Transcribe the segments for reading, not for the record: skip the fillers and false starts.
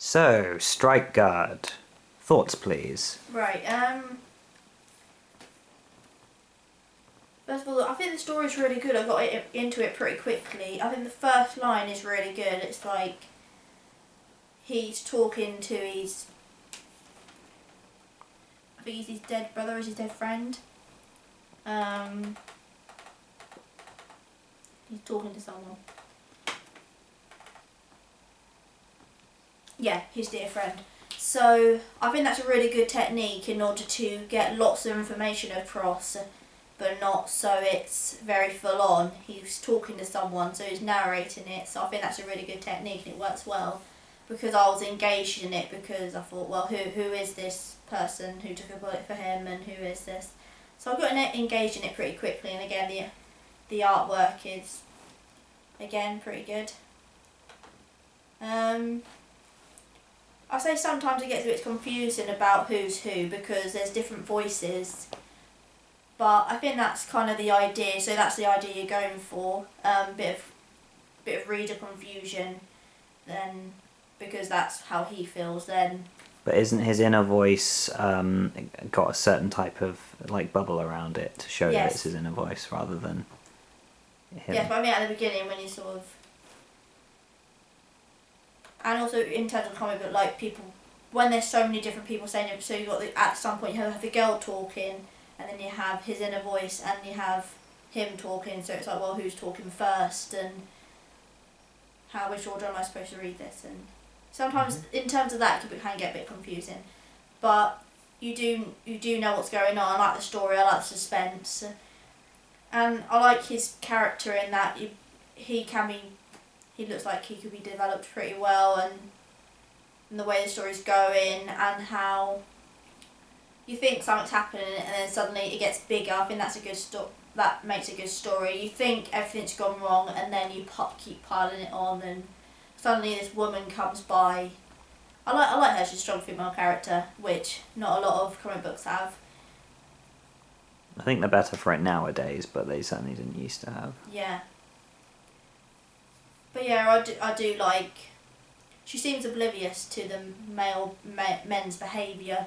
So, Strike Guard. Thoughts, please. Right, first of all, I think the story's really good. I got into it pretty quickly. I think the first line is really good. It's like he's talking to his... I think he's his dead brother, is his dead friend. He's talking to someone. Yeah, his dear friend. So I think that's a really good technique in order to get lots of information across, but not so it's very full on. He's talking to someone, so he's narrating it. So I think that's a really good technique and it works well because I was engaged in it because I thought, well, who is this person who took a bullet for him and who is this? So I got engaged in it pretty quickly, and again the artwork is again pretty good. I say sometimes it gets a bit confusing about who's who because there's different voices, but I think that's kind of the idea. So that's the idea you're going for, bit of reader confusion, then because that's how he feels. Then. But isn't his inner voice got a certain type of like bubble around it to show that it's his inner voice rather than him? Yes, but I mean at the beginning when you sort of. And also in terms of comic book, like people, when there's so many different people saying it, so you got at some point you have the girl talking, and then you have his inner voice, and you have him talking. So it's like, well, who's talking first, and which order am I supposed to read this? And sometimes in terms of that, it can get a bit confusing, but you do know what's going on. I like the story, I like the suspense, and I like his character in that he looks like he could be developed pretty well, and the way the story's going, and how you think something's happening and then suddenly it gets bigger. I think that's a good that makes a good story. You think everything's gone wrong and then you keep piling it on, and suddenly this woman comes by. I like her. She's a strong female character, which not a lot of comic books have. I think they're better for it nowadays, but they certainly didn't used to have. Yeah. But yeah, I do like. She seems oblivious to the men's behaviour.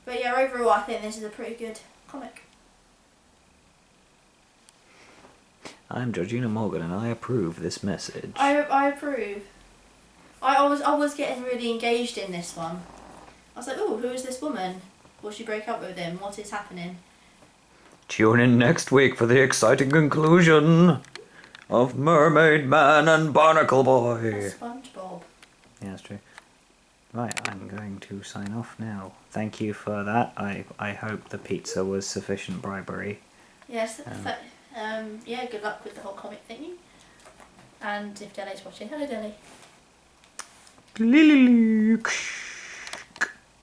But yeah, overall, I think this is a pretty good comic. I'm Georgina Morgan, and I approve this message. I approve. I was getting really engaged in this one. I was like, oh, who is this woman? Will she break up with him? What is happening? Tune in next week for the exciting conclusion of Mermaid Man and Barnacle Boy. That's SpongeBob. Yeah, that's true. Right, I'm going to sign off now. Thank you for that. I hope the pizza was sufficient bribery. Yes. Yeah, good luck with the whole comic thingy. And if Deli's watching, hello Deli.